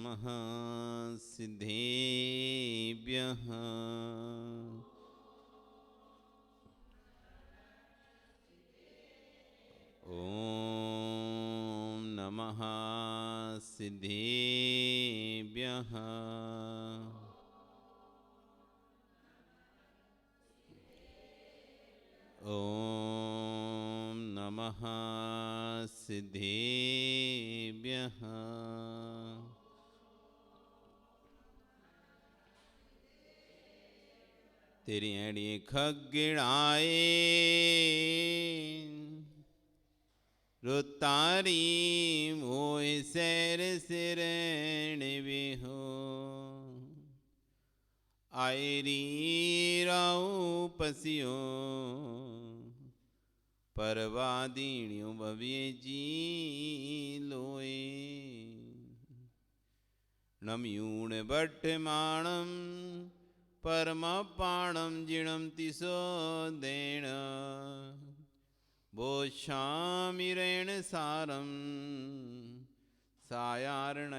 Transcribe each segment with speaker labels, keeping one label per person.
Speaker 1: नमः सिद्धेभ्यः। ॐ नमः सिद्धेभ्यः। ॐ नमः सिद्धेभ्यः। तेरी अड़ी खगिड़ाए रुतारी मोह सैर सिरण बिहो आयरी राऊ पसियो परवादीण्यो भव्य जी लोए नम्यूण भट्टमाणम परमपाणम जिणम तिसो देण बोशामिरेण सारम सायार्णयाणधमीणं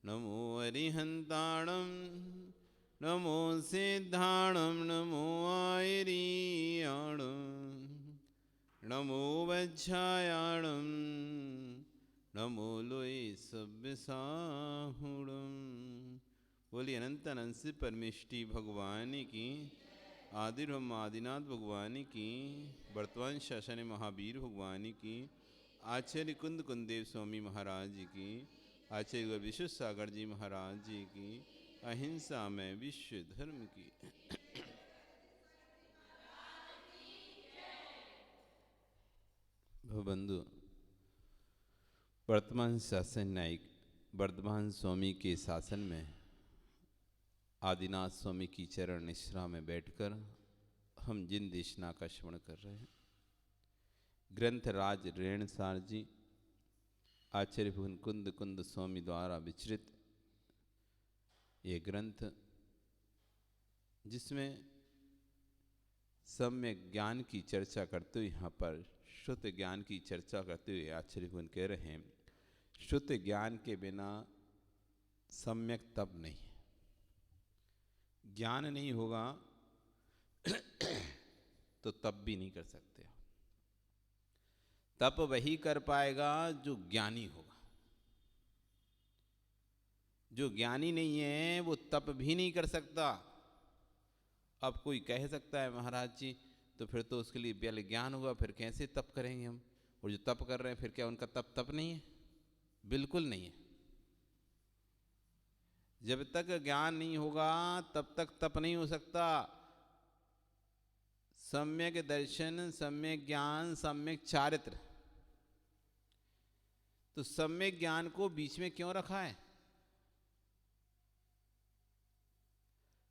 Speaker 1: नमो हरिहंताणं नमो सिद्धाणं नमो आयरीयाणं नमो वज्झायाणं नमो लोय सभ्यसाहुणं। बोलिए अनंत अनंत से परमेष्टि भगवान की, आदि ब्रह्म आदिनाथ भगवान की, वर्तमान शासन महावीर भगवान की, आचार्य कुंद कुंदेव स्वामी महाराज की, आचार्य विश्व सागर जी महाराज जी की, अहिंसा में विश्व धर्म की। भवबंधु, वर्तमान शासन न्यायिक वर्धमान स्वामी के शासन में आदिनाथ स्वामी की चरण निश्रा में बैठकर हम जिन देशना का श्रवण कर रहे हैं, ग्रंथराज रेणसार जी आचार्य भुवन कुंद कुंद स्वामी द्वारा विचरित ये ग्रंथ, जिसमें सम्यक ज्ञान की चर्चा करते हुए यहाँ पर शुद्ध ज्ञान की चर्चा करते हुए आचार्य भुवन कह रहे हैं, शुद्ध ज्ञान के बिना सम्यक तप नहीं, ज्ञान नहीं होगा तो तप भी नहीं कर सकते। तप वही कर पाएगा जो ज्ञानी होगा। जो ज्ञानी नहीं है वो तप भी नहीं कर सकता। अब कोई कह सकता है महाराज जी तो फिर तो उसके लिए पहले ज्ञान होगा, फिर कैसे तप करेंगे हम, और जो तप कर रहे हैं फिर क्या उनका तप नहीं है? बिल्कुल नहीं है। जब तक ज्ञान नहीं होगा तब तक तप नहीं हो सकता। सम्यक दर्शन, सम्यक ज्ञान, सम्यक चारित्र, तो सम्यक ज्ञान को बीच में क्यों रखा है?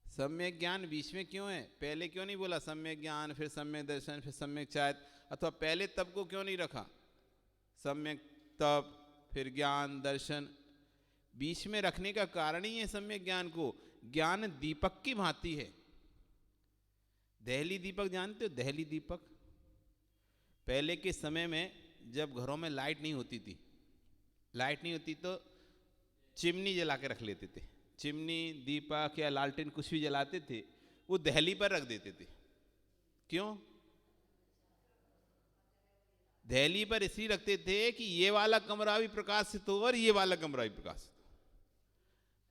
Speaker 1: सम्यक ज्ञान बीच में क्यों है? पहले क्यों नहीं बोला सम्यक ज्ञान, फिर सम्यक दर्शन, फिर सम्यक चारित्र? अथवा पहले तप को क्यों नहीं रखा? सम्यक तप, फिर ज्ञान, दर्शन। बीच में रखने का कारण ही है सम्यक ज्ञान को। ज्ञान दीपक की भांति है। दहली दीपक जानते हो? दहली दीपक पहले के समय में जब घरों में लाइट नहीं होती थी, लाइट नहीं होती तो चिमनी जला के रख लेते थे। चिमनी, दीपक या लालटेन कुछ भी जलाते थे, वो दहली पर रख देते थे। क्यों? दहली पर इसलिए रखते थे कि ये वाला कमरा भी प्रकाशित हो और ये वाला कमरा भी प्रकाशित हो।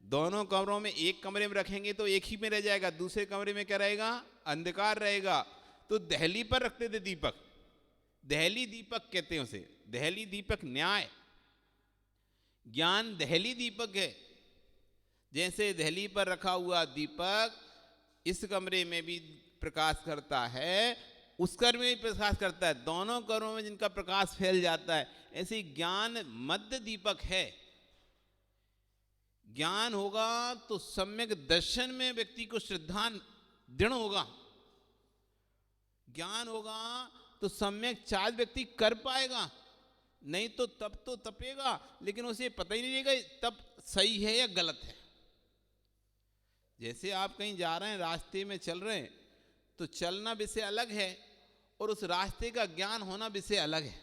Speaker 1: दोनों कमरों में, एक कमरे में रखेंगे तो एक ही में रह जाएगा, दूसरे कमरे में क्या रहेगा? अंधकार रहेगा। तो दहली पर रखते थे दीपक। दहली दीपक कहते हैं उसे। दहली दीपक न्याय, ज्ञान दहली दीपक है। जैसे दहली पर रखा हुआ दीपक इस कमरे में भी प्रकाश करता है, उस कमरे में भी प्रकाश करता है, दोनों कमरों में जिनका प्रकाश फैल जाता है, ऐसे ही ज्ञान मध्य दीपक है। ज्ञान होगा तो सम्यक दर्शन में व्यक्ति को श्रद्धा दृढ़ होगा। ज्ञान होगा तो सम्यक चार्ज व्यक्ति कर पाएगा। नहीं तो तप तो तपेगा लेकिन उसे पता ही नहीं रहेगा तप सही है या गलत है। जैसे आप कहीं जा रहे हैं, रास्ते में चल रहे हैं, तो चलना विषय अलग है और उस रास्ते का ज्ञान होना विषय अलग है।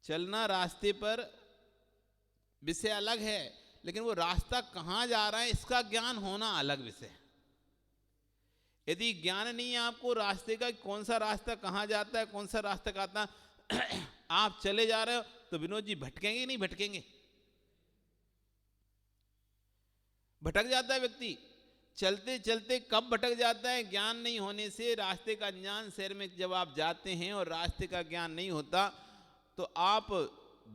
Speaker 1: चलना रास्ते पर विषय अलग है, लेकिन वो रास्ता कहाँ जा रहा है इसका ज्ञान होना अलग विषय है। यदि ज्ञान नहीं है आपको रास्ते का, कौन सा रास्ता कहाँ जाता है, कौन सा रास्ता कहता आप चले जा रहे हो तो विनोद जी भटकेंगे नहीं भटकेंगे? भटक जाता है व्यक्ति, चलते चलते कब भटक जाता है? ज्ञान नहीं होने से, रास्ते का ज्ञान। शहर में जब आप जाते हैं और रास्ते का ज्ञान नहीं होता तो आप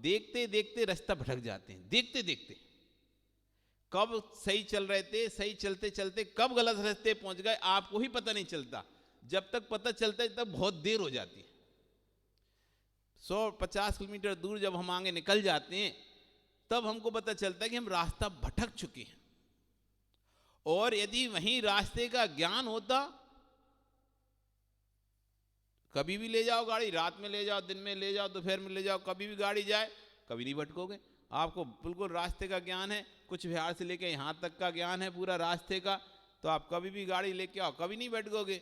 Speaker 1: देखते देखते रास्ता भटक जाते हैं, देखते देखते। कब सही चल रहे थे, सही चलते चलते कब गलत रास्ते पहुंच गए आपको ही पता नहीं चलता। जब तक पता चलता है तब बहुत देर हो जाती है। 150 किलोमीटर दूर जब हम आगे निकल जाते हैं तब हमको पता चलता है कि हम रास्ता भटक चुके हैं। और यदि वहीं रास्ते का ज्ञान होता, कभी भी ले जाओ गाड़ी, रात में ले जाओ, दिन में ले जाओ, दोपहर में ले जाओ, कभी भी गाड़ी जाए कभी नहीं भटकोगे। आपको बिल्कुल रास्ते का ज्ञान है, कुछ बिहार से लेके यहाँ तक का ज्ञान है पूरा रास्ते का, तो आप कभी भी गाड़ी लेके आओ कभी नहीं भटकोगे।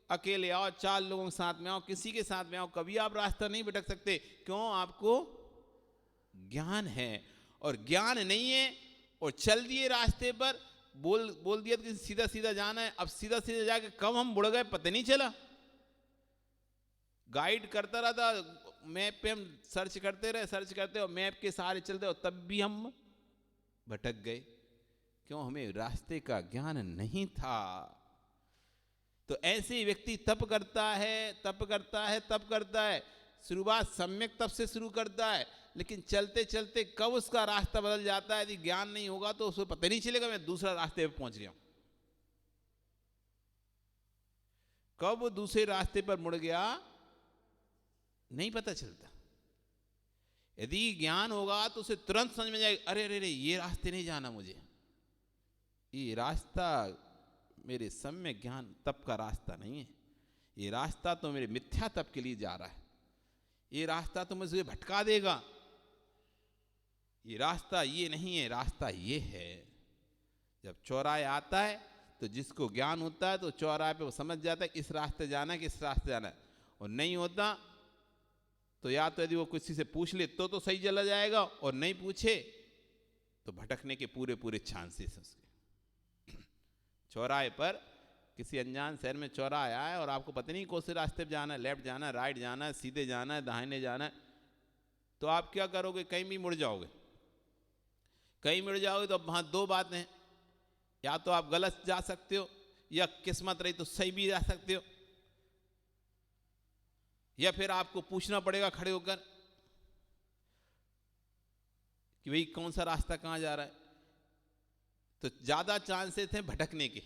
Speaker 1: अकेले आओ, 4 लोगों के साथ में आओ, किसी के साथ में आओ, कभी आप रास्ता नहीं भटक सकते। क्यों? आपको ज्ञान है। और ज्ञान नहीं है और चल दिए रास्ते पर, बोल दिया कि सीधा सीधा जाना है। अब सीधा सीधा जाके कब हम मुड़ गए पता नहीं चला। गाइड करता रहा था, मैप पे हम सर्च करते रहे और मैप के सहारे चलते और तब भी हम भटक गए। क्यों? हमें रास्ते का ज्ञान नहीं था। तो ऐसे व्यक्ति तप करता है। शुरुआत सम्यक तप से शुरू करता है, लेकिन चलते चलते कब उसका रास्ता बदल जाता है, यदि ज्ञान नहीं होगा तो उसको पता नहीं चलेगा मैं दूसरा रास्ते पे पहुंच गया हूं। कब वो दूसरे रास्ते पर मुड़ गया नहीं पता चलता। यदि ज्ञान होगा तो उसे तुरंत समझ में जाएगा, अरे अरे अरे ये रास्ते नहीं जाना मुझे, ये रास्ता मेरे सम्यक ज्ञान तप का रास्ता नहीं है, ये रास्ता तो मेरे मिथ्या तप के लिए जा रहा है, ये रास्ता तो मुझे भटका देगा, ये रास्ता ये नहीं है, रास्ता ये है। जब चौराहे आता है तो जिसको ज्ञान होता है तो चौराहे पे वो समझ जाता है इस रास्ते जाना है कि इस रास्ते जाना है। और नहीं होता तो या तो यदि वो किसी से पूछ ले तो सही चला जाएगा, और नहीं पूछे तो भटकने के पूरे पूरे चांसेस हैं उसके। चौराहे पर किसी अनजान शहर में चौराहा आया है और आपको पता नहीं कौन से रास्ते पे जाना है, लेफ्ट जाना है, राइट जाना है, सीधे जाना है, दाहिने जाना है, तो आप क्या करोगे? कहीं भी मुड़ जाओगे। कहीं मुड़ जाओगे तो अब वहां 2 बातें हैं, या तो आप गलत जा सकते हो या किस्मत रही तो सही भी जा सकते हो, या फिर आपको पूछना पड़ेगा खड़े होकर कि भाई कौन सा रास्ता कहां जा रहा है। तो ज्यादा चांसेस हैं भटकने के।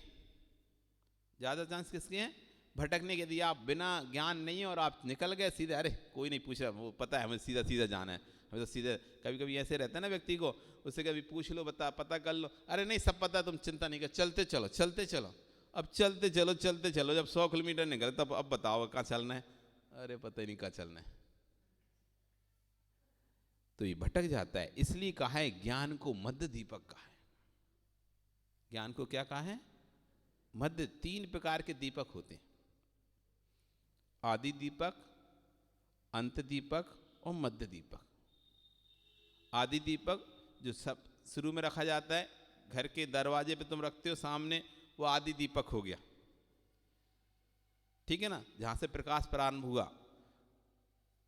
Speaker 1: ज्यादा चांस किसके हैं? भटकने के। यदि आप बिना ज्ञान नहीं है और आप निकल गए सीधे, अरे कोई नहीं पूछ रहा, वो पता है हमें सीधा सीधा जाना है, हमें तो सीधे। कभी कभी ऐसे रहता है ना व्यक्ति को, उससे कभी पूछ लो, पता कर लो, अरे नहीं सब पता है, तुम चिंता नहीं कर, चलते चलो चलते चलो। अब चलते चलो जब 100 किलोमीटर निकले तब अब बताओ कहाँ चलना है, अरे पता ही नहीं कहाँ चलना है। तो ये भटक जाता है। इसलिए कहा है ज्ञान को मध्य दीपक कहा है। ज्ञान को क्या कहा है? मध्य। 3 प्रकार के दीपक होते हैं, आदि दीपक, अंत दीपक और मध्य दीपक। आदि दीपक जो सब शुरू में रखा जाता है, घर के दरवाजे पे तुम रखते हो सामने, वो आदि दीपक हो गया, ठीक है ना, जहां से प्रकाश प्रारंभ हुआ।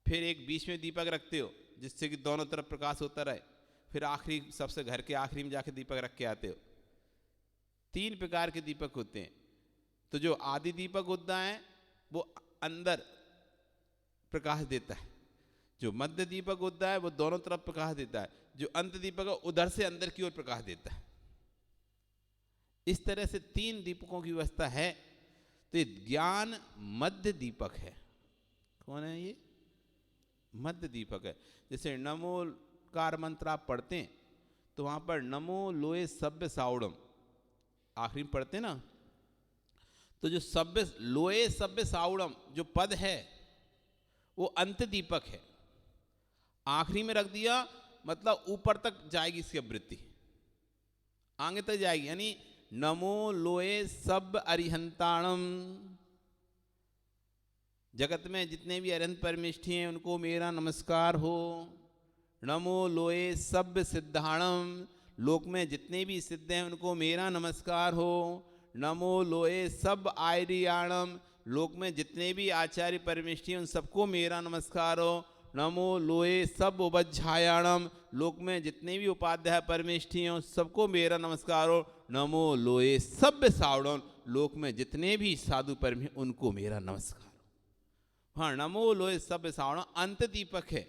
Speaker 1: फिर एक बीच में दीपक रखते हो जिससे कि दोनों तरफ प्रकाश होता रहे। फिर आखिरी, सबसे घर के आखिरी में जाके दीपक रख के आते हो। 3 प्रकार के दीपक होते हैं। तो जो आदि दीपक होता है वो अंदर प्रकाश देता है, जो मध्य दीपक होता है वो दोनों तरफ प्रकाश देता है, जो अंत दीपक है उधर से अंदर की ओर प्रकाश देता है। इस तरह से 3 दीपकों की व्यवस्था है। तो ये ज्ञान मध्य दीपक है। कौन है ये? मध्य दीपक है। जैसे नमोकार मंत्र आप पढ़ते हैं तो वहां पर नमो लोए सभ्य साउडम आखिरी में पढ़ते ना, तो जो सभ्य लोए सभ्य साउडम जो पद है वो अंत दीपक है। आखिरी में रख दिया मतलब ऊपर तक जाएगी इसकी आवृत्ति, आगे तक जाएगी। यानी नमो लोए सब अरिहंताणम, जगत में जितने भी अनंत परमेष्ठी हैं उनको मेरा नमस्कार हो। नमो लोए सभ्य सिद्धाणम, लोक में जितने भी सिद्ध हैं उनको मेरा नमस्कार हो। नमो लोए सब आर्याणम, लोक में जितने भी आचार्य परमेष्ठी हैं उन सबको मेरा नमस्कार हो। नमो लोए सब उपध्यायाणम, लोक में जितने भी उपाध्याय परमेष्ठी हैं उन सबको मेरा नमस्कार हो। नमो लोए सभ्य सावणम, लोक में जितने भी साधु परमे उनको मेरा नमस्कार हो। हाँ, नमो लोए सभ्य सावणम अंत दीपक है।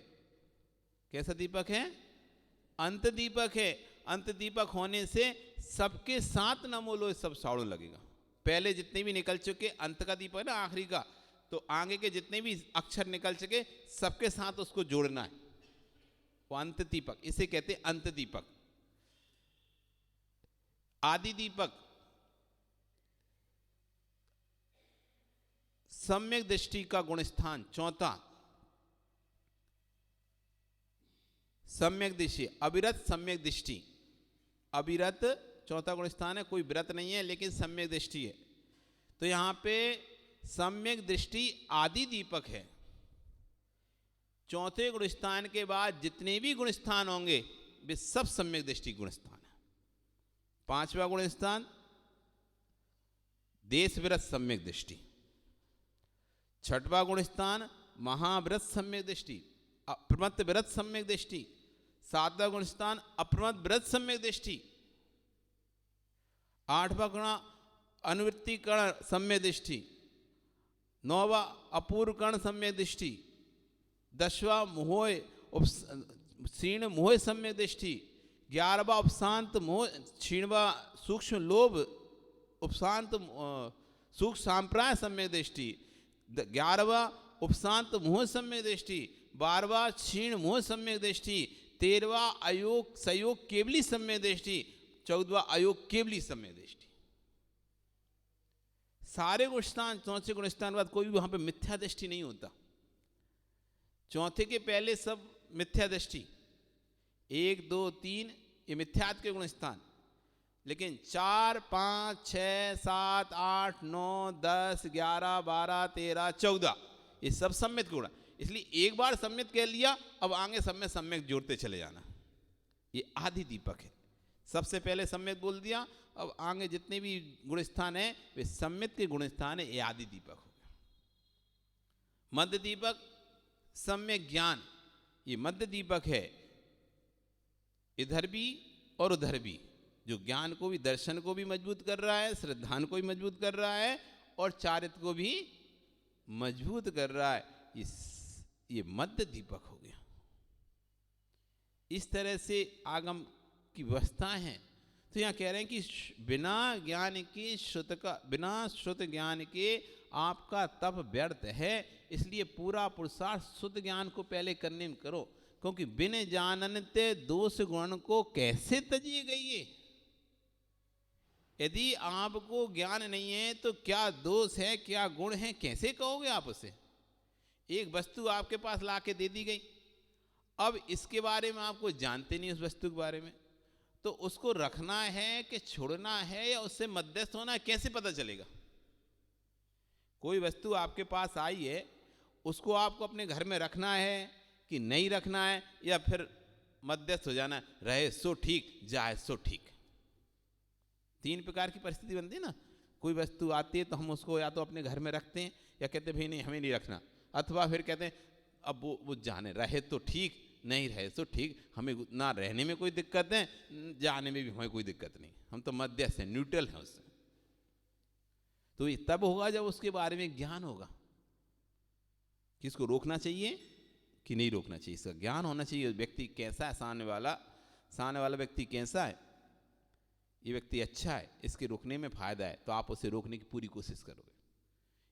Speaker 1: कैसा दीपक है? अंत दीपक है। अंत दीपक होने से सबके साथ नमो लोए सब सावणम लगेगा। पहले जितने भी निकल चुके अंत का दीपक है ना, आखिरी का, तो आगे के जितने भी अक्षर निकल चुके सबके साथ उसको जोड़ना है, वो अंत दीपक, इसे कहते हैं अंत दीपक। आदि दीपक, सम्यक दृष्टि का गुणस्थान चौथा, सम्यक दृष्टि, अविरत सम्यक दृष्टि। अविरत चौथा गुणस्थान है, कोई व्रत नहीं है लेकिन सम्यक दृष्टि है। तो यहां पे सम्यक दृष्टि आदि दीपक है। चौथे गुणस्थान के बाद जितने भी गुणस्थान होंगे वे सब सम्यक दृष्टि गुणस्थान है। पांचवा गुणस्थान देश विरत सम्यक दृष्टि। छठवां गुणस्थान महाव्रत सम्यक दृष्टि, अप्रमत्त व्रत सम्यक दृष्टि। सातवां गुणस्थान अप्रमत्त व्रत सम्यक दृष्टि। आठवां गुण अनुवृत्ति कर्ण सम्यक दृष्टि। नौवा अपूर्व कर्ण सम्यक दृष्टि। दसवां मोह क्षीण मोह सम्यक दृष्टि। 11वां उपशांत मोह क्षीणवा सूक्ष्म लोभ उपशांत सूक्ष्म सांप्राय सम्यक दृष्टि। 11वां उपशांत मोह सम्यक दृष्टि। 12वां क्षीण मोह सम्यक दृष्टि। 13वां अयोग संयोग केवली सम्यक दृष्टि। 14वां अयोग केवली सम्यक दृष्टि। सारे गुणस्थान, चौथे गुणस्थान के बाद कोई भी वहां पे मिथ्या दृष्टि नहीं होता। चौथे के पहले सब मिथ्या दृष्टि, 1 2 3 ये मिथ्यात्व के गुणस्थान, लेकिन 4 5 6 7 8 9 10 11 12 13 14 ये सब सम्यक गुण। इसलिए एक बार सम्यक कह लिया, अब आगे सब में सम्यक जोड़ते चले जाना। ये आदि दीपक है। सबसे पहले सम्यक बोल दिया, अब आगे जितने भी गुणस्थान है वे सम्यक के गुणस्थान है। ये आदि दीपक हो गया। मध्य दीपक सम्यक ज्ञान, ये मध्य दीपक है। इधर भी और उधर भी, जो ज्ञान को भी, दर्शन को भी मजबूत कर रहा है, श्रद्धान को भी मजबूत कर रहा है और चारित्र को भी मजबूत कर रहा है। ये मध्य दीपक हो गया। इस तरह से आगम की व्यवस्था है। तो यहाँ कह रहे हैं कि बिना ज्ञान के श्रुत का, बिना श्रुत ज्ञान के आपका तप व्यर्थ है। इसलिए पूरा पुरुषार्थ शुद्ध ज्ञान को पहले करने में करो, क्योंकि बिन जानते दोष गुण को कैसे तजिए गई। यदि आपको ज्ञान नहीं है तो क्या दोष है, क्या गुण है, कैसे कहोगे आप उसे? एक वस्तु आपके पास ला के दे दी गई, अब इसके बारे में आपको जानते नहीं, उस वस्तु के बारे में, तो उसको रखना है कि छोड़ना है या उससे मध्यस्थ होना है, कैसे पता चलेगा? कोई वस्तु आपके पास आई है, उसको आपको अपने घर में रखना है कि नहीं रखना है, या फिर मध्यस्थ हो जाना है, रहे सो ठीक जाए सो ठीक। 3 प्रकार की परिस्थिति बनती है ना। कोई वस्तु आती है तो हम उसको या तो अपने घर में रखते हैं या कहते हैं भाई नहीं हमें नहीं रखना, अथवा फिर कहते हैं अब वो जाने, रहे तो ठीक नहीं रहे तो ठीक, हमें ना रहने में कोई दिक्कत है, जाने में भी हमें कोई दिक्कत नहीं, हम तो मध्यस्थ हैं, न्यूट्रल हैं उससे। तो ये तब होगा जब उसके बारे में ज्ञान होगा कि इसको रोकना चाहिए कि नहीं रोकना चाहिए। इसका ज्ञान होना चाहिए। व्यक्ति कैसा है, सामने वाला व्यक्ति कैसा है, ये व्यक्ति अच्छा है, इसके रोकने में फायदा है, तो आप उसे रोकने की पूरी कोशिश करोगे।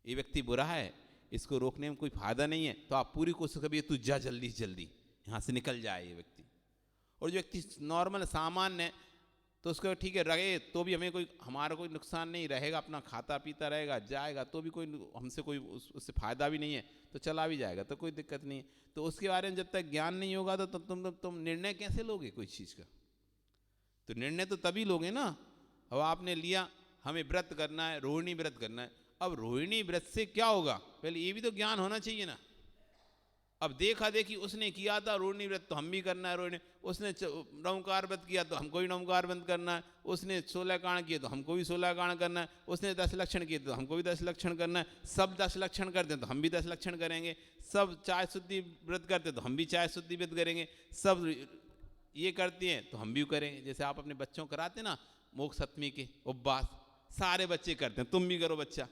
Speaker 1: ये व्यक्ति बुरा है, इसको रोकने में कोई फायदा नहीं है, तो आप पूरी कोशिश करिए तू जा जल्दी जल्दी यहाँ से निकल जाए ये व्यक्ति। और जो व्यक्ति नॉर्मल सामान्य है तो उसको ठीक है रहे तो भी हमें कोई, हमारा कोई नुकसान नहीं रहेगा, अपना खाता पीता रहेगा, जाएगा तो भी कोई हमसे कोई उससे फायदा भी नहीं है, तो चला भी जाएगा तो कोई दिक्कत नहीं है। तो उसके बारे में जब तक ज्ञान नहीं होगा तो तुम निर्णय कैसे लोगे कोई चीज़ का? तो निर्णय तो तभी लोगे ना, अब आपने लिया हमें व्रत करना है, रोहिणी व्रत करना है, अब रोहिणी व्रत से क्या होगा, पहले ये भी तो ज्ञान होना चाहिए ना। अब देखा देखी उसने किया था रोहिणी व्रत तो हम भी करना है रोहिणी, उसने नवकार व्रत किया तो हमको भी नवकार व्रत करना है, उसने 16 कांड किए तो हमको भी 16 कांड करना है, उसने 10 लक्षण किए तो हमको भी 10 लक्षण करना है, सब 10 लक्षण करते हैं तो हम भी 10 लक्षण करेंगे, सब चाय शुद्धि व्रत करते तो हम भी चाय शुद्धि व्रत करेंगे, सब ये करती हैं तो हम भी करेंगे। जैसे आप अपने बच्चों को कराते ना मोक्ष सप्तमी के उपवास, सारे बच्चे करते हैं, तुम भी करो बच्चा,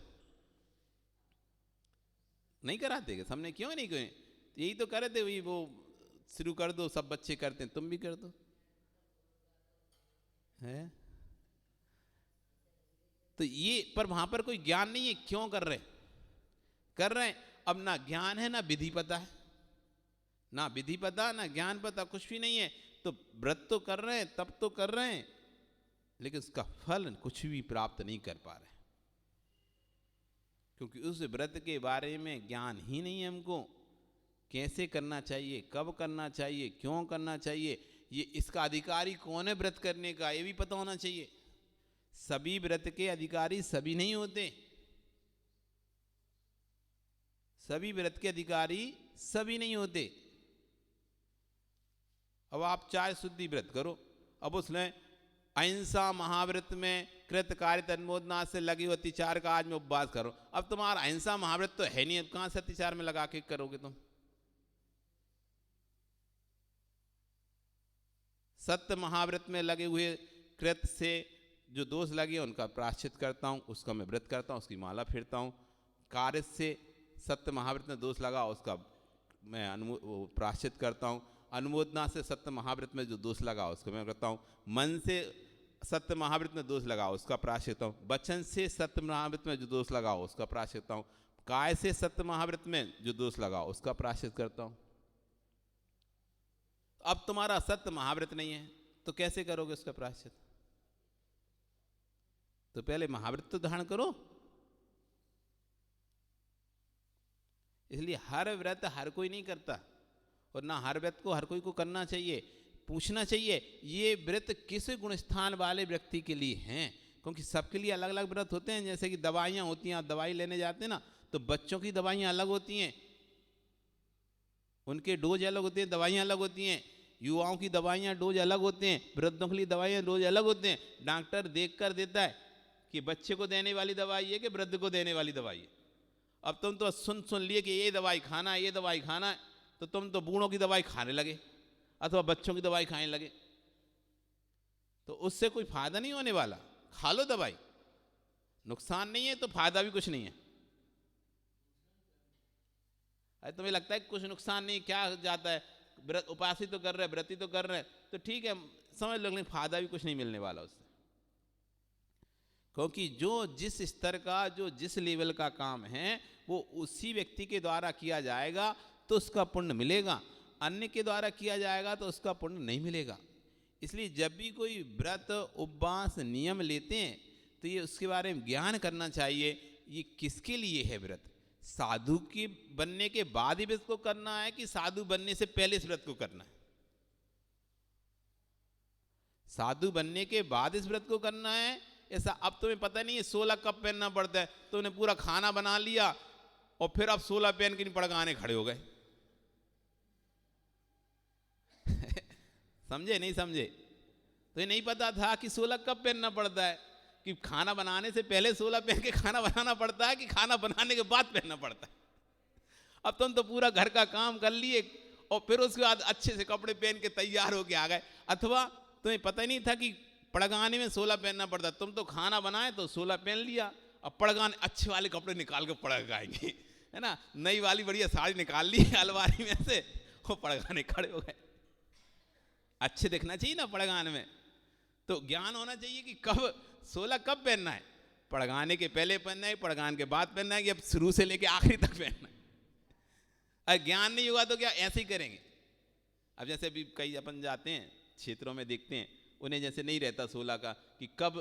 Speaker 1: नहीं कराते क्या? हमने क्यों नहीं करें? यही तो करे थे, वही वो शुरू कर दो, सब बच्चे करते हैं तुम भी कर दो, है तो ये। पर वहां पर कोई ज्ञान नहीं है, क्यों कर रहे हैं? अब ना ज्ञान है ना विधि पता है, ना विधि पता ना ज्ञान पता, कुछ भी नहीं है। तो व्रत तो कर रहे हैं, तब तो कर रहे हैं, लेकिन उसका फल कुछ भी प्राप्त नहीं कर पा रहे, क्योंकि उस व्रत के बारे में ज्ञान ही नहीं है हमको। कैसे करना चाहिए, कब करना चाहिए, क्यों करना चाहिए, ये इसका अधिकारी कौन है व्रत करने का, ये भी पता होना चाहिए। सभी व्रत के अधिकारी सभी नहीं होते, सभी व्रत के अधिकारी सभी नहीं होते। अब आप चाय शुद्धि व्रत करो, अब उसने अहिंसा महाव्रत में कृत कार्य तन्मोदना से लगी हुई अतिचार का आज में उपवास करो। अब तुम्हारा अहिंसा महाव्रत तो है नहीं, अब कहां से अतिचार में लगा के करोगे तुम? सत्य महाव्रत में लगे हुए कृत से जो दोष लगे उनका प्रायश्चित करता हूं, उसका मैं व्रत करता हूं, उसकी माला फेरता हूं। कार्य से सत्य महाव्रत में दोष लगा उसका मैं प्रायश्चित करता हूं। अनुमोदना से सत्य महाव्रत में जो दोष लगा उसको मैं करता हूं। मन से सत्य महाव्रत में दोष लगा उसका प्रायश्चित करता हूं। वचन से सत्य महाव्रत में जो दोष लगा उसका प्रायश्चित करता हूं। काय से सत्य महाव्रत में जो दोष लगा उसका प्रायश्चित करता हूं। अब तुम्हारा सत्य महाव्रत नहीं है तो कैसे करोगे उसका प्रायश्चित? तो पहले महाव्रत तो धारण करो। इसलिए हर व्रत हर कोई नहीं करता, और ना हर व्रत को हर कोई को करना चाहिए। पूछना चाहिए ये व्रत किस गुण स्थान वाले व्यक्ति के लिए हैं, क्योंकि सबके लिए अलग अलग व्रत होते हैं। जैसे कि दवाइयाँ होती हैं, आप दवाई लेने जाते हैं ना, तो बच्चों की दवाइयाँ अलग होती हैं, उनके डोज अलग होते हैं, दवाइयाँ अलग होती हैं। युवाओं की दवाइयाँ डोज अलग होते हैं, वृद्धों के लिए दवाइयाँ डोज अलग होते हैं। डॉक्टर देख कर देता है कि बच्चे को देने वाली दवाई है कि वृद्ध को देने वाली दवाई है। अब तुम तो सुन लिए कि ये दवाई खाना है, ये दवाई खाना है, तो तुम तो बूढ़ों की दवाई खाने लगे अथवा बच्चों की दवाई खाने लगे, तो उससे कोई फायदा नहीं होने वाला। खा लो दवाई, नुकसान नहीं है तो फायदा भी कुछ नहीं है। अरे तुम्हें लगता है कुछ नुकसान नहीं, क्या जाता है, व्रत उपास ही तो कर रहे, व्रत ही तो कर रहे हैं, तो ठीक है समझ लो, लेकिन फायदा भी कुछ नहीं मिलने वाला उससे। क्योंकि जो जिस स्तर का, जो जिस लेवल का काम है वो उसी व्यक्ति के द्वारा किया जाएगा तो उसका पुण्य मिलेगा, अन्य के द्वारा किया जाएगा तो उसका पुण्य नहीं मिलेगा। इसलिए जब भी कोई व्रत उपवास नियम लेते हैं तो ये उसके बारे में ज्ञान करना चाहिए। ये किसके लिए है व्रत? साधु के बनने के बाद ही व्रत को करना है कि साधु बनने से पहले इस व्रत को करना है? साधु बनने के बाद इस व्रत को करना है ऐसा? अब तुम्हें पता नहीं है 16 कब पहनना पड़ता है, तो उन्हें पूरा खाना बना लिया और फिर अब 16 पहन के नहीं पड़गाने खड़े हो गए। समझे नहीं समझे? तो ये नहीं पता था कि 16 कब पहनना पड़ता है, कि खाना बनाने से पहले 16 पहन के खाना बनाना पड़ता है कि खाना बनाने के बाद पहनना पड़ता है। अब तुम तो पूरा घर का काम कर लिए और फिर उसके बाद अच्छे से कपड़े पहन के तैयार होके आ गए, अथवा तुम्हें पता ही नहीं था कि पड़गाने में 16 पहनना पड़ता। तुम तो खाना बनाए तो 16 पहन लिया, अब पड़गाने अच्छे वाले कपड़े निकाल के पड़गाएंगे, है ना, नई वाली बढ़िया साड़ी निकाल ली अलमारी में से, वो पड़गाने खड़े हो गए। अच्छे दिखना चाहिए ना पड़गान में, तो ज्ञान होना चाहिए कि कब 16 कब पहनना है, पड़गाने के पहले पहनना है, पड़गान के बाद पहनना है, कि अब शुरू से लेके आखिरी तक पहनना है। अगर ज्ञान नहीं होगा तो क्या ऐसे ही करेंगे? अब जैसे अभी कई अपन जाते हैं क्षेत्रों में देखते हैं, उन्हें जैसे नहीं रहता 16 का कि कब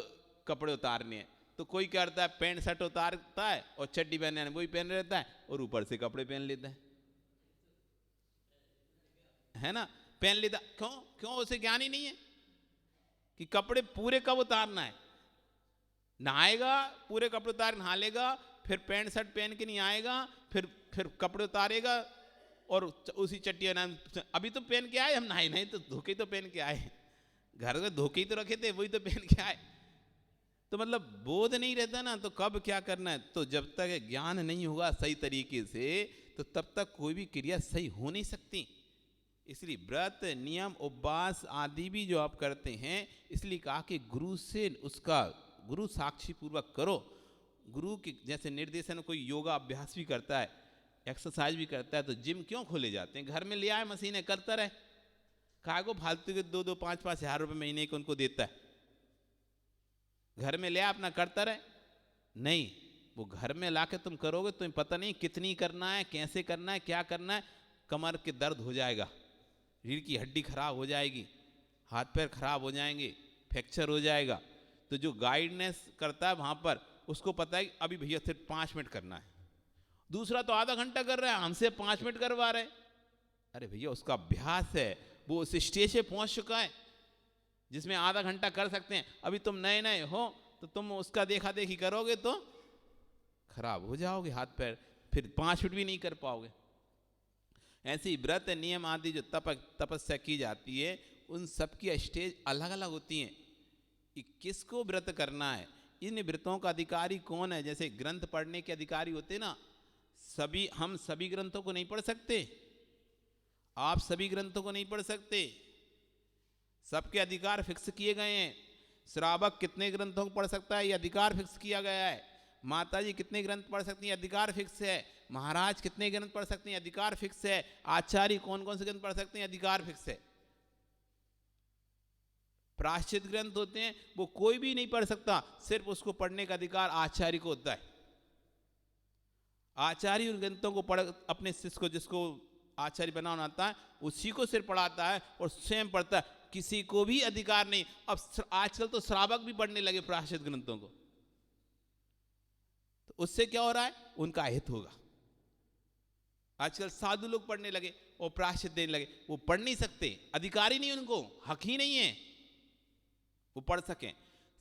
Speaker 1: कपड़े उतारने हैं, तो कोई क्या करता है पैंट शर्ट उतारता है और चड्डी पहनने वही पहन रहता है और ऊपर से कपड़े पहन लेता है ना, पहन लेता। क्यों उसे ज्ञान ही नहीं है कि कपड़े पूरे कब उतारना है। नहाएगा, पूरे कपड़े उतार नहा लेगा, फिर पैंट शर्ट पहन के नहीं आएगा, फिर कपड़े उतारेगा और उसी चट्टिया नाम, अभी तो पहन के आए हम, नहाए नहीं तो धोके तो पहन के आए, घर में धोके ही तो रखे थे, वही तो पहन के आए। तो मतलब बोध नहीं रहता ना, तो कब क्या करना है। तो जब तक ज्ञान नहीं होगा सही तरीके से, तो तब तक कोई भी क्रिया सही हो नहीं सकती। इसलिए व्रत, नियम, उपवास आदि भी जो आप करते हैं, इसलिए कहा कि गुरु से उसका, गुरु साक्षी पूर्वक करो। गुरु के जैसे निर्देशन, कोई योगा अभ्यास भी करता है, एक्सरसाइज भी करता है, तो जिम क्यों खोले जाते हैं? घर में ले आए मशीनें, करता रहे, काय को फालतू के 2-2, 5-5 हज़ार रुपये महीने को उनको देता है, घर में ले आ अपना करता रहे। नहीं, वो घर में ला के तुम करोगे, तुम्हें पता नहीं कितनी करना है, कैसे करना है, क्या करना है, कमर के दर्द हो जाएगा, रीढ़ की हड्डी खराब हो जाएगी, हाथ पैर खराब हो जाएंगे, फ्रैक्चर हो जाएगा। तो जो गाइडनेस करता है वहाँ पर, उसको पता है कि अभी भैया सिर्फ 5 मिनट करना है। दूसरा तो आधा घंटा कर रहा है, हमसे 5 मिनट करवा रहे। अरे भैया उसका अभ्यास है, वो उस स्टेज पे पहुंच चुका है जिसमें आधा घंटा कर सकते हैं। अभी तुम नए नए हो तो तुम उसका देखा देखी करोगे तो खराब हो जाओगे हाथ पैर, फिर 5 मिनट भी नहीं कर पाओगे। ऐसे ही व्रत, नियम आदि जो तपस्या की जाती है, उन सब की स्टेज अलग अलग होती हैं कि किसको व्रत करना है। इन व्रतों का अधिकारी कौन है? जैसे ग्रंथ पढ़ने के अधिकारी होते ना, हम सभी ग्रंथों को नहीं पढ़ सकते, आप सभी ग्रंथों को नहीं पढ़ सकते, सबके अधिकार फिक्स किए गए हैं। श्रावक कितने ग्रंथों को पढ़ सकता है, ये अधिकार फिक्स किया गया है। माता जी कितने ग्रंथ पढ़ सकती हैं, अधिकार फिक्स है। महाराज कितने ग्रंथ पढ़ सकते हैं, अधिकार फिक्स है। आचार्य कौन कौन से ग्रंथ पढ़ सकते हैं, अधिकार फिक्स है। प्रायश्चित ग्रंथ होते हैं, वो कोई भी नहीं पढ़ सकता, सिर्फ उसको पढ़ने का अधिकार आचार्य को होता है। आचार्य उन ग्रंथों को पढ़, अपने शिष्य को, जिसको आचार्य बनाना आता है, उसी को सिर्फ पढ़ाता है और स्वयं पढ़ता है, किसी को भी अधिकार नहीं। अब आजकल तो श्रावक भी पढ़ने लगे प्रायश्चित ग्रंथों को, तो उससे क्या हो रहा है, उनका हित होगा। आजकल साधु लोग पढ़ने लगे और प्रायश्चित देने लगे, वो पढ़ नहीं सकते, अधिकार ही नहीं, उनको हक ही नहीं है वो पढ़ सकें।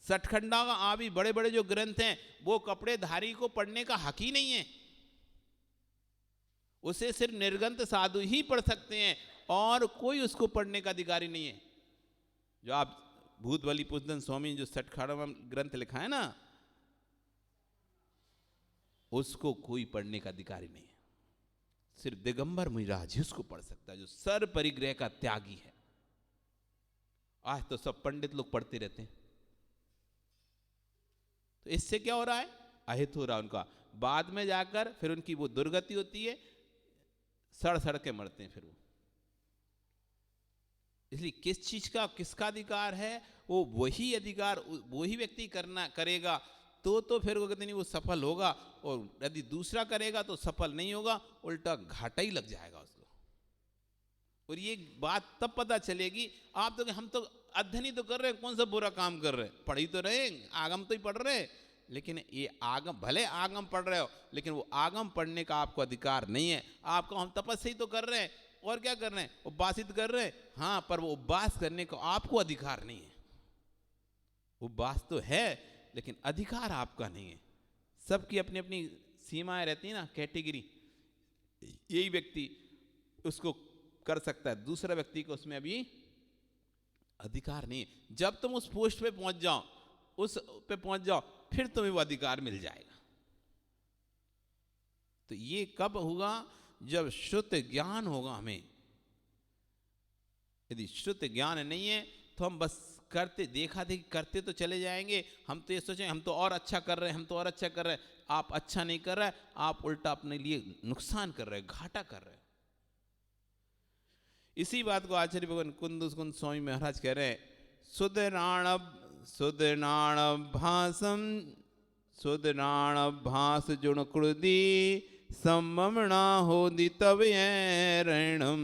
Speaker 1: सठखंडा का आदि बड़े बड़े जो ग्रंथ हैं, वो कपड़े धारी को पढ़ने का हक ही नहीं है, उसे सिर्फ निर्गंत साधु ही पढ़ सकते हैं और कोई उसको पढ़ने का अधिकारी नहीं है। जो आप भूत बलि पुष्दन स्वामी जो सठखंडा ग्रंथ लिखा है ना, उसको कोई पढ़ने का अधिकारी नहीं है, सिर्फ दिगंबर मुनिराज ही उसको पढ़ सकता है, जो सर परिग्रह का त्यागी है। आज तो सब पंडित लोग पढ़ते रहते हैं, तो इससे क्या हो रहा है, अहित हो रहा है उनका। बाद में जाकर फिर उनकी वो दुर्गति होती है, सड़ सड़ के मरते हैं फिर वो। इसलिए किस चीज का किसका अधिकार है, वो वही अधिकार वही व्यक्ति करेगा तो फिर वो कहते नहीं वो सफल होगा, और यदि दूसरा करेगा तो सफल नहीं होगा, उल्टा घाटा ही लग जाएगा उसको। और ये बात तब पता चलेगी, आप तो हम तो अध्ययन ही तो कर रहे हैं, कौन सा बुरा काम कर रहे हैं, पढ़ ही तो रहे, आगम तो ही पढ़ रहे हैं, लेकिन ये आगम, भले आगम पढ़ रहे हो, लेकिन वो आगम पढ़ने का आपको अधिकार नहीं है। आपको हम तपस्या ही तो कर रहे हैं, और क्या कर रहे हैं, उपवासित कर रहे हैं, हाँ, पर वो उपवास करने को आपको अधिकार नहीं है। उपवास तो है, लेकिन अधिकार आपका नहीं है। सबकी अपनी अपनी सीमाएं रहती है ना, कैटेगरी। यही व्यक्ति उसको कर सकता है, दूसरा व्यक्ति को उसमें अभी अधिकार नहीं है। जब तुम उस पोस्ट पे पहुंच जाओ, उस पे पहुंच जाओ, फिर तुम्हें वो अधिकार मिल जाएगा। तो ये कब होगा, जब शुद्ध ज्ञान होगा हमें। यदि शुद्ध ज्ञान नहीं है तो हम बस करते, देखा देखी करते तो चले जाएंगे। हम तो ये सोचें हम तो और अच्छा कर रहे हैं, हम तो और अच्छा कर रहे हैं। आप अच्छा नहीं कर रहे, आप उल्टा अपने लिए नुकसान कर रहे हैं, घाटा कर रहे हैं। इसी बात को आचार्य भगवान कुंद स्वामी महाराज कह रहे हैं, सुदनाणभास जुण कृदी सम्मणा होदि तव रणम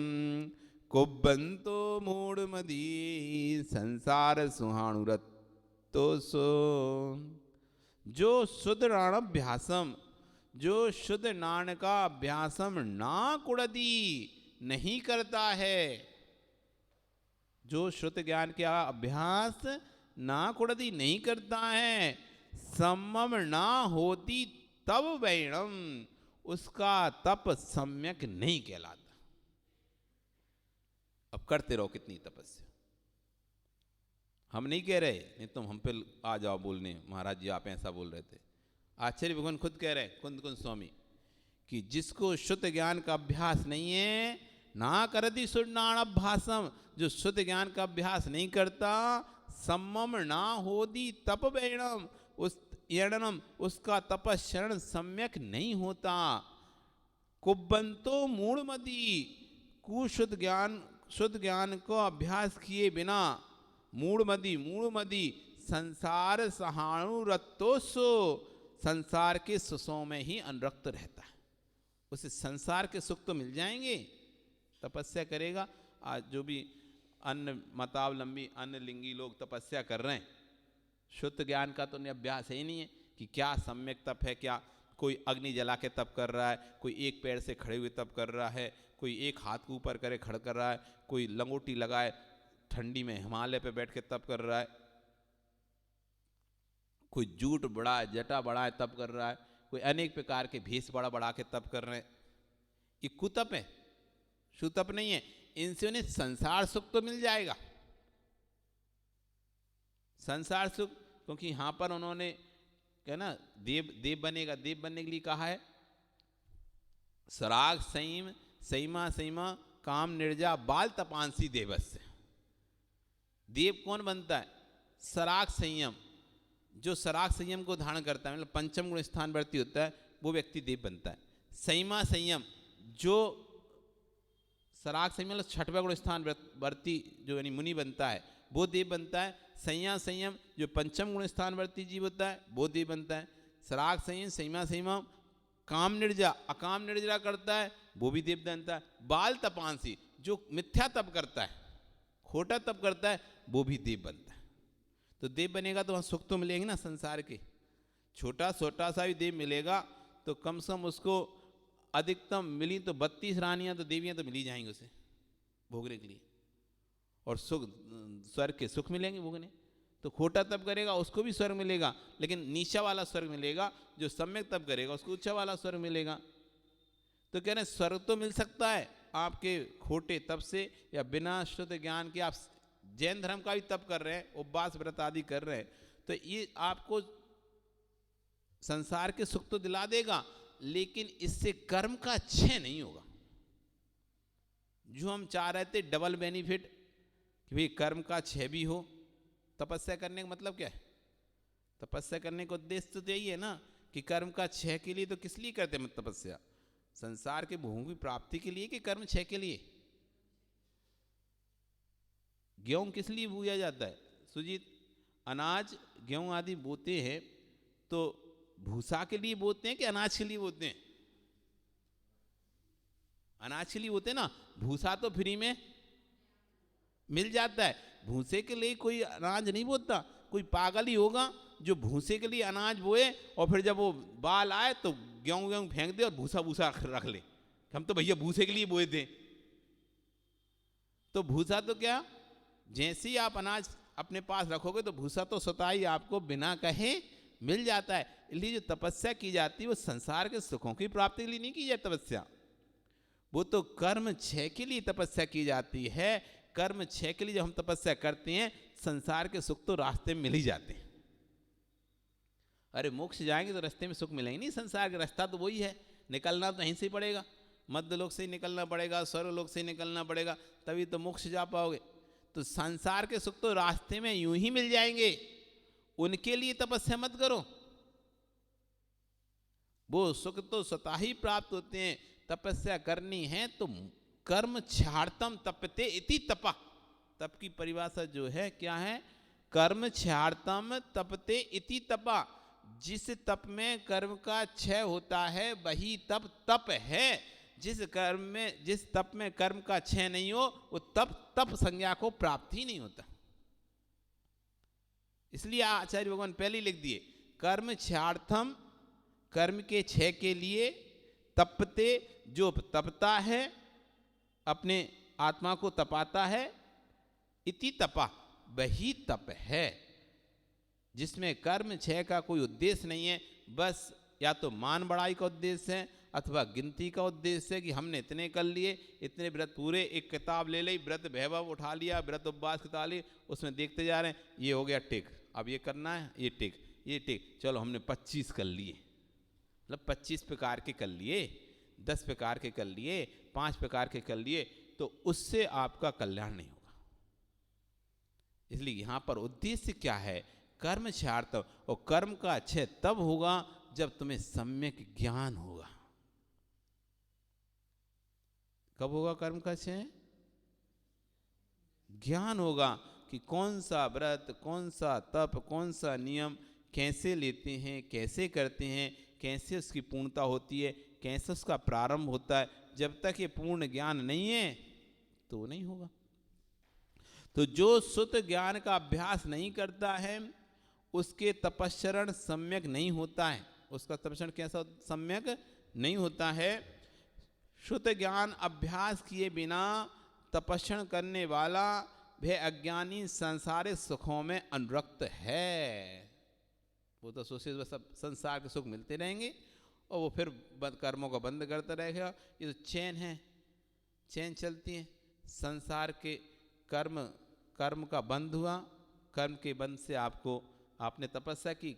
Speaker 1: कुबंतो मूढ़ मदी संसार सुहाणुरतो सो। जो शुद्ध नाणाभ्यासम, जो शुद्ध नाण का अभ्यासम ना कुड़दी, नहीं करता है, जो श्रुत ज्ञान का अभ्यास ना कुड़दी नहीं करता है, सम्मम ना होती तब वैणम, उसका तप सम्यक नहीं कहलाता। अब करते रहो कितनी तपस्या, हम नहीं कह रहे, नहीं तुम हम पे आ जाओ बोलने महाराज जी आप ऐसा बोल रहे थे। आचार्य भगवान खुद कह रहे कुंद कुंद स्वामी कि जिसको शुद्ध ज्ञान का अभ्यास नहीं है, ना करती सुनाण अभ्यासम, जो शुद्ध ज्ञान का अभ्यास नहीं करता, सम्मम ना होदी तप वैणम, उस यणनम, उसका तपस्रण सम्यक नहीं होता। कुबंतो मूढ़मती, कुशुद्ध ज्ञान, शुद्ध ज्ञान को अभ्यास किए बिना मूढ़मदी, मूढ़मदी संसार सहानुरक्तोसो, संसार के सुखों में ही अनुरक्त रहता है। उसे संसार के सुख तो मिल जाएंगे, तपस्या करेगा। आज जो भी अन्य मतावलंबी अन्य लिंगी लोग तपस्या कर रहे हैं, शुद्ध ज्ञान का तो उन्हें अभ्यास ही नहीं है कि क्या सम्यक तप है। क्या कोई अग्नि जला के तप कर रहा है, कोई एक पैर से खड़े हुए तप कर रहा है, कोई एक हाथ को ऊपर करे खड़ा कर रहा है, कोई लंगोटी लगाए ठंडी में हिमालय पे बैठ के तप कर रहा है, कोई जूट बढ़ाए जटा बढ़ाए तप कर रहा है, कोई अनेक प्रकार के भेष बड़ा बढ़ा के तप कर रहे हैं। ये कुतप है, सुतप नहीं है। इनसे उन्हें संसार सुख तो मिल जाएगा, संसार सुख, क्योंकि यहां पर उन्होंने क्या ना देव बनेगा, देव बनने के लिए कहा है सराग संयम सईमा सईमा काम निर्जा बाल तपांसी देवस्य। देव कौन बनता है? सराग संयम, जो सराग संयम को धारण करता है, मतलब पंचम गुण स्थान वर्ती होता है, वो व्यक्ति देव बनता है। संयमा संयम, जो सराग संयम मतलब छठवां गुण स्थान वर्ती जो यानी मुनि बनता है, वो देव बनता है। संयम संयम जो पंचम गुण स्थान वर्ती जीव होता है, वो देव बनता है। सराग संयम संयमा संयम काम निर्जा, अकाम निर्जरा करता है, वो भी देव बनता है। बाल तपांसी, जो मिथ्या तप करता है, खोटा तप करता है, वो भी देव बनता है। तो देव बनेगा तो वहाँ सुख तो मिलेंगे ना संसार के। छोटा छोटा सा भी देव मिलेगा तो कम से कम उसको अधिकतम मिली तो 32 रानियां तो देवियां तो मिल ही जाएंगी उसे भोगने के लिए, और सुख स्वर्ग के सुख मिलेंगे भोगने। तो खोटा तप करेगा उसको भी स्वर्ग मिलेगा, लेकिन नीचा वाला स्वर्ग मिलेगा। जो सम्यक तप करेगा उसको ऊंचा वाला स्वर्ग मिलेगा। तो कह रहे हैं स्वर्ग तो मिल सकता है आपके खोटे तप से, या बिना शुद्ध ज्ञान के। आप जैन धर्म का भी तप कर रहे हैं, उपवास व्रत आदि कर रहे हैं, तो ये आपको संसार के सुख तो दिला देगा, लेकिन इससे कर्म का क्षय नहीं होगा। जो हम चाह रहे थे डबल बेनिफिट कि भाई कर्म का क्षय भी हो। तपस्या करने का मतलब क्या है? तपस्या करने का उद्देश्य तो यही है ना कि कर्म का क्षय के लिए। तो किस लिए करते हैं तपस्या? संसार के भोगों की प्राप्ति के लिए कि कर्म क्षय के लिए? गेहूं किस लिए बोया जाता है? सुजीत, अनाज गेहूं आदि बोते हैं तो भूसा के लिए बोते हैं कि अनाज के लिए बोते हैं? अनाज के लिए बोते हैं ना। भूसा तो फ्री में मिल जाता है, भूसे के लिए कोई अनाज नहीं बोता। कोई पागल ही होगा जो भूसे के लिए अनाज बोए और फिर जब वो बाल आए तो गेहूं गेहूं फेंक दे और भूसा भूसा रख ले। हम तो भैया भूसे के लिए बोए थे। तो भूसा तो क्या, जैसे ही आप अनाज अपने पास रखोगे तो भूसा तो स्वतः ही आपको बिना कहे मिल जाता है। इसलिए जो तपस्या की जाती है वो संसार के सुखों की प्राप्ति के लिए नहीं की जाती तपस्या, वो तो कर्म क्षय के लिए तपस्या की जाती है। कर्म क्षय के लिए जब हम तपस्या करते हैं, संसार के सुख तो रास्ते में मिल ही जाते हैं। अरे मोक्ष जाएंगे तो रास्ते में सुख मिलेंगे नहीं, संसार का रास्ता तो वही है। निकलना तो यहीं से ही पड़ेगा, मध्य लोक से ही निकलना पड़ेगा, स्वर्ग लोक से ही निकलना पड़ेगा, तभी तो मोक्ष जा पाओगे। तो संसार के सुख तो रास्ते में यूं ही मिल जाएंगे, उनके लिए तपस्या मत करो। वो सुख तो स्वतः ही प्राप्त होते हैं। तपस्या करनी है तो कर्म क्षार्तम तपते इति तपा। तप की परिभाषा जो है क्या है? कर्म क्षार्तम तपते इति तपा। जिस तप में कर्म का क्षय होता है वही तप तप है। जिस तप में कर्म का क्षय नहीं हो वो तप संज्ञा को प्राप्त ही नहीं होता। इसलिए आचार्य भगवान पहले लिख दिए कर्म क्षार्थम, कर्म के क्षय के लिए, तपते जो तपता है, अपने आत्मा को तपाता है, इति तपा, वही तप है जिसमें कर्म क्षय का कोई उद्देश्य नहीं है, बस या तो मान बढ़ाई का उद्देश्य है अथवा गिनती का उद्देश्य है कि हमने इतने कर लिए, इतने व्रत पूरे, एक किताब ले ली, व्रत वैभव उठा लिया, व्रत उपवास किताब ली, उसमें देखते जा रहे हैं, ये हो गया टिक, अब ये करना है, ये टिक, ये टिक, चलो हमने 25 कर लिए, मतलब 25 प्रकार के कर लिए, 10 प्रकार के कर लिए, 5 प्रकार के कर लिए, तो उससे आपका कल्याण नहीं होगा। इसलिए यहां पर उद्देश्य क्या है? कर्म क्षयार्थम, और कर्म का क्षय तब होगा जब तुम्हें सम्यक ज्ञान होगा। कब होगा कर्म का क्षय? ज्ञान होगा कि कौन सा व्रत, कौन सा तप, कौन सा नियम कैसे लेते हैं, कैसे करते हैं, कैसे उसकी पूर्णता होती है, कैसे उसका प्रारंभ होता है। जब तक ये पूर्ण ज्ञान नहीं है तो नहीं होगा। तो जो शुद्ध ज्ञान का अभ्यास नहीं करता है उसके तपस्चरण सम्यक नहीं होता है। उसका तपस्चरण कैसा सम्यक नहीं होता है? शुद्ध ज्ञान अभ्यास किए बिना तपस्चरण करने वाला वह अज्ञानी सांसारिक सुखों में अनुरक्त है। वो तो सोचे सब संसार के सुख मिलते रहेंगे और वो फिर कर्मों को बंद करता रहेगा। ये तो चैन है, चैन चलती है संसार के। कर्म का बंद हुआ, कर्म के बंद से आपने तपस्या की,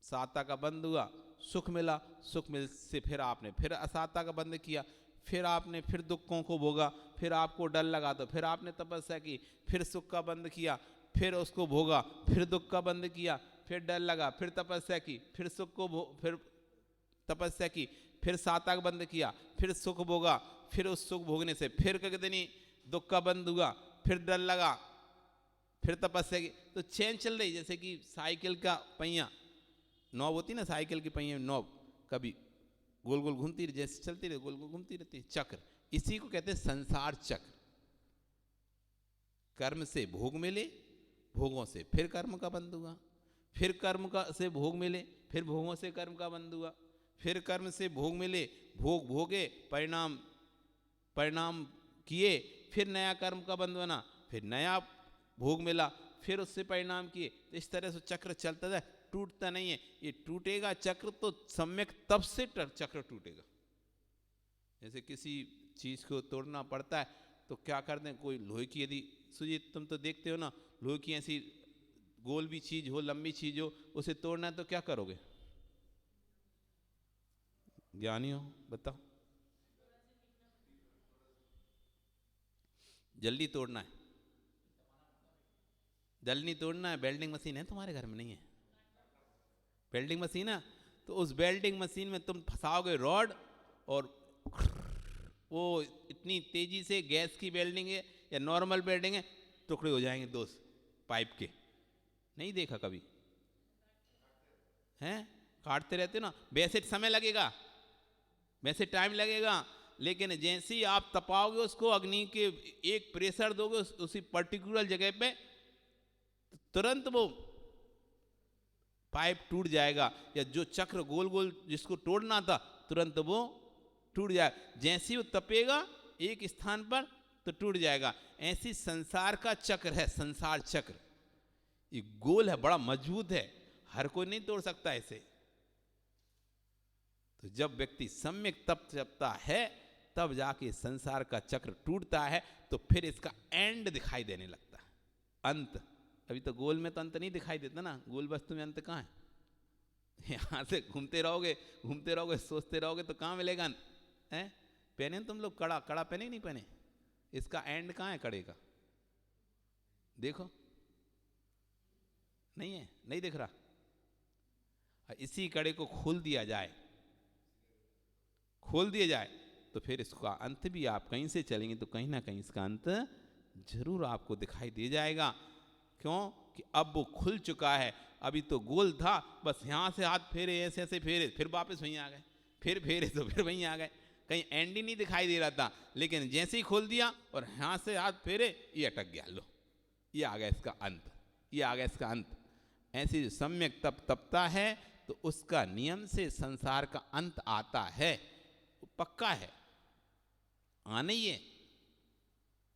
Speaker 1: साता का बंद हुआ, सुख मिला, सुख मिल से फिर आपने फिर असाता का बंद किया, फिर आपने फिर दुखों को भोगा, फिर आपको डर लगा तो फिर आपने तपस्या की, फिर सुख का बंद किया, फिर उसको भोगा, फिर दुख का बंद किया, फिर डर लगा, फिर तपस्या की, फिर सुख को फिर तपस्या की, फिर साता का बंद किया, फिर सुख भोगा, फिर उस सुख भोगने से फिर कितनी दुख का बंद हुआ, फिर डर लगा, फिर तपस्या की। तो चैन चल रही, जैसे कि साइकिल का पहिया, नॉब होती ना साइकिल के पहिए में नॉब, कभी गोल गोल घूमती रही, जैसे चलती रही गोल गोल घूमती रहती है, चक्र। इसी को कहते हैं संसार चक्र। कर्म से भोग मिले, भोगों से फिर कर्म का बंद हुआ, फिर कर्म का से भोग मिले, फिर भोगों से कर्म का बंद हुआ, फिर कर्म से भोग मिले, भोग भोगे, परिणाम किए, फिर नया कर्म का बंद बना, फिर नया भोग मिला, फिर उससे परिणाम किए। तो इस तरह से चक्र चलता है, टूटता नहीं है। ये टूटेगा चक्र तो सम्यक तब से चक्र टूटेगा। जैसे किसी चीज को तोड़ना पड़ता है तो क्या करते हैं, कोई लोहे की यदि सुजी, तुम तो देखते हो ना, लोहे की ऐसी गोल भी चीज हो, लंबी चीज हो, उसे तोड़ना है तो क्या करोगे? ज्ञानी हो, बताओ। जल्दी तोड़ना है, जल्दी तोड़ना है। वेल्डिंग मशीन है तुम्हारे घर में? नहीं है वेल्डिंग मशीन है, तो उस वेल्डिंग मशीन में तुम फंसाओगे रॉड, और वो इतनी तेजी से, गैस की वेल्डिंग है या नॉर्मल वेल्डिंग है, टुकड़े हो जाएंगे दोस्त पाइप के। नहीं देखा कभी? हैं, काटते रहते हो ना। वैसे समय लगेगा, वैसे टाइम लगेगा, लेकिन जैसे ही आप तपाओगे उसको, अग्नि के एक प्रेशर दोगे उसी पर्टिकुलर जगह पे, तुरंत वो पाइप टूट जाएगा, या जो चक्र गोल गोल जिसको तोड़ना था तुरंत वो टूट जाएगा। जैसे ही वो तपेगा एक स्थान पर तो टूट जाएगा। ऐसी संसार का चक्र है, संसार चक्र। ये गोल है, बड़ा मजबूत है, हर कोई नहीं तोड़ सकता इसे। तो जब व्यक्ति सम्यक तप जपता है तब जाके संसार का चक्र टूटता है, तो फिर इसका एंड दिखाई देने लगता है, अंत। अभी तो गोल में तो अंत नहीं दिखाई देता ना, गोल वस्तु में अंत कहाँ है? यहां से घूमते रहोगे सोचते रहोगे तो कहाँ मिलेगा अंत? है, पहने तुम लोग कड़ा, कड़ा पहने नहीं पहने? इसका एंड कहाँ है कड़े का? देखो, नहीं है, नहीं दिख रहा। इसी कड़े को खोल दिया जाए, खोल दिया जाए तो फिर इसका अंत भी, आप कहीं से चलेंगे तो कहीं ना कहीं इसका अंत जरूर आपको दिखाई दे जाएगा। क्यों? कि अब वो खुल चुका है। अभी तो गोल था, बस यहाँ से हाथ फेरे, ऐसे ऐसे फेरे, फिर वापस वहीं आ गए, फिर फेरे तो फिर वहीं आ गए, कहीं एंड ही नहीं दिखाई दे रहा था। लेकिन जैसे ही खोल दिया और यहाँ से हाथ फेरे, ये अटक गया, लो ये आ गया इसका अंत, ये आ गया इसका अंत। ऐसे सम्यक तप तपता है तो उसका नियम से संसार का अंत आता है, पक्का है, आना ही है।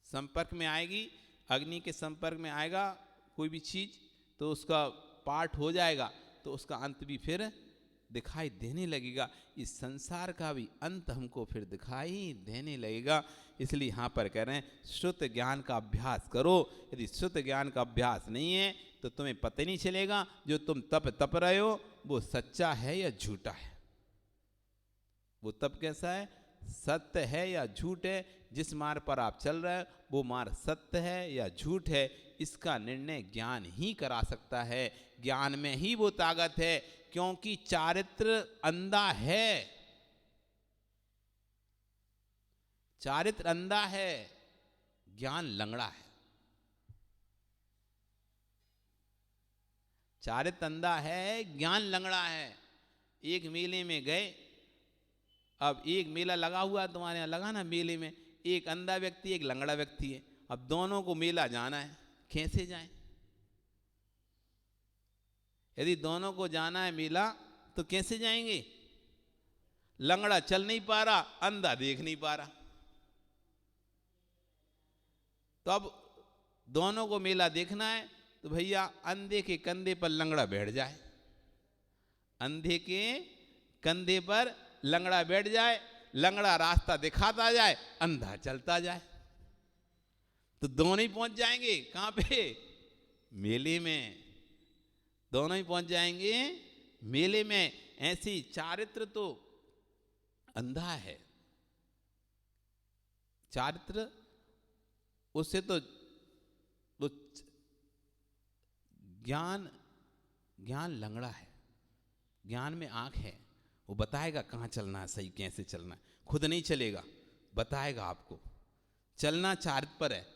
Speaker 1: संपर्क में आएगी, अग्नि के संपर्क में आएगा कोई भी चीज तो उसका पार्ट हो जाएगा, तो उसका अंत भी फिर दिखाई देने लगेगा, इस संसार का भी अंत हमको फिर दिखाई देने लगेगा। इसलिए यहाँ पर कह रहे हैं शुद्ध ज्ञान का अभ्यास करो। यदि शुद्ध ज्ञान का अभ्यास नहीं है तो तुम्हें पता नहीं चलेगा जो तुम तप रहे हो वो सच्चा है या झूठा है। वो तप कैसा है, सत्य है या झूठ है। जिस मार्ग पर आप चल रहे हो वो मार्ग सत्य है या झूठ है, इसका निर्णय ज्ञान ही करा सकता है। ज्ञान में ही वो ताकत है, क्योंकि चारित्र अंधा है, चारित्र अंधा है, ज्ञान लंगड़ा है। चारित्र अंधा है, ज्ञान लंगड़ा है। एक मेले में गए, अब एक मेला लगा हुआ तुम्हारे यहाँ, लगा ना मेले में, एक अंधा व्यक्ति एक लंगड़ा व्यक्ति है। अब दोनों को मेला जाना है, कैसे जाएं? यदि दोनों को जाना है मेला तो कैसे जाएंगे? लंगड़ा चल नहीं पा रहा, अंधा देख नहीं पा रहा। तो अब दोनों को मेला देखना है तो भैया अंधे के कंधे पर लंगड़ा बैठ जाए, अंधे के कंधे पर लंगड़ा बैठ जाए, लंगड़ा रास्ता दिखाता जाए, अंधा चलता जाए, तो दोनों ही पहुंच जाएंगे। कहां पे? मेले में। दोनों ही पहुंच जाएंगे मेले में। ऐसी चारित्र तो अंधा है, चारित्र उससे तो ज्ञान लंगड़ा है। ज्ञान में आंख है, वो बताएगा कहाँ चलना है, सही कैसे चलना है। खुद नहीं चलेगा, बताएगा आपको। चलना चारित्र पर है,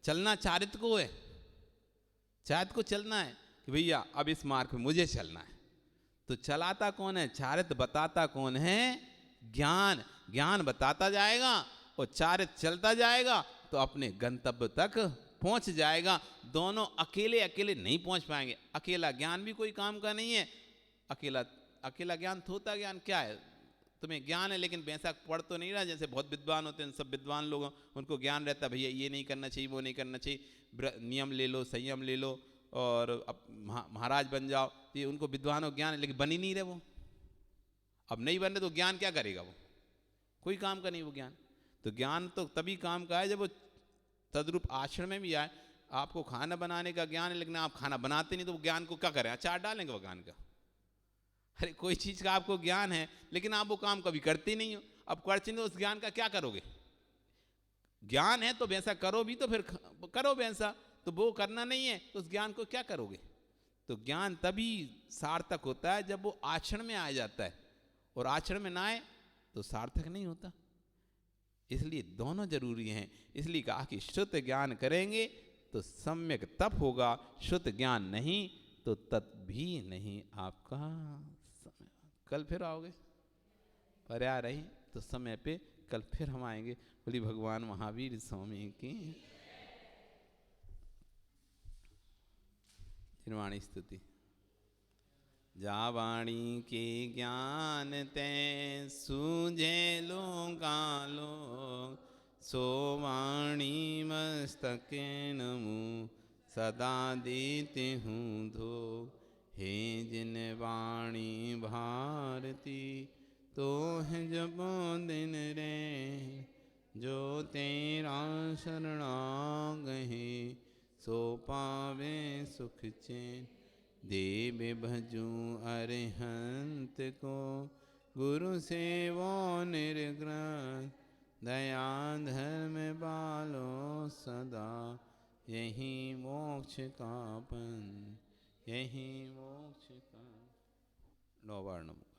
Speaker 1: चलना चारित्र को है, चारित्र को चलना है कि भैया अब इस मार्ग पे मुझे चलना है। तो चलाता कौन है? चारित्र। बताता कौन है? ज्ञान। ज्ञान बताता जाएगा और चारित्र चलता जाएगा तो अपने गंतव्य तक पहुंच जाएगा। दोनों अकेले अकेले नहीं पहुंच पाएंगे। अकेला ज्ञान भी कोई काम का नहीं है। अकेला ज्ञान, थोथा ज्ञान क्या है? तुम्हें ज्ञान है लेकिन वैसा पढ़ तो नहीं रहा। जैसे बहुत विद्वान होते हैं, सब विद्वान लोग, उनको ज्ञान रहता है भैया ये नहीं करना चाहिए, वो नहीं करना चाहिए, नियम ले लो, संयम ले लो और अब महाराज बन जाओ। ये उनको विद्वानों ज्ञान है, लेकिन बन ही नहीं रहे वो। अब नहीं बन रहे तो ज्ञान क्या करेगा? वो कोई काम का नहीं वो ज्ञान। तो ज्ञान तो तभी काम का है जब वो तद्रूप आचरण में भी आए। आपको खाना बनाने का ज्ञान है लेकिन आप खाना बनाते नहीं, तो वो ज्ञान को क्या करें? अचार डालेंगे वो ज्ञान का? अरे कोई चीज़ का आपको ज्ञान है लेकिन आप वो काम कभी करते नहीं हो। अब करते नहीं तो उस ज्ञान का क्या करोगे? ज्ञान है तो वैसा करो भी, तो फिर करो वैसा, तो वो करना नहीं है तो उस ज्ञान को क्या करोगे? तो ज्ञान तभी सार्थक होता है जब वो आचरण में आ जाता है, और आचरण में ना आए तो सार्थक नहीं होता। इसलिए दोनों जरूरी हैं। इसलिए कहा कि शुद्ध ज्ञान करेंगे तो सम्यक तप होगा, शुद्ध ज्ञान नहीं तो तप भी नहीं आपका। समय कल फिर आओगे, पर आ रही तो समय पे कल फिर हम आएंगे। बोली भगवान महावीर स्वामी की निर्वाणी स्तुति। जावाणी के ज्ञान ते सूझे लो गालो, सो वाणी मस्तके नमु सदा देते हूँ धो। हे जिन वाणी भारती तो है जब दिन रे, जो तेरा शरणा गहे सो पावे सुख चैन। देव भजू अरिहंत को गुरु सेवो निर्ग्रह, दया धर्म बालो सदा यही मोक्ष का पन, यही मोक्ष का। नौवार नमो।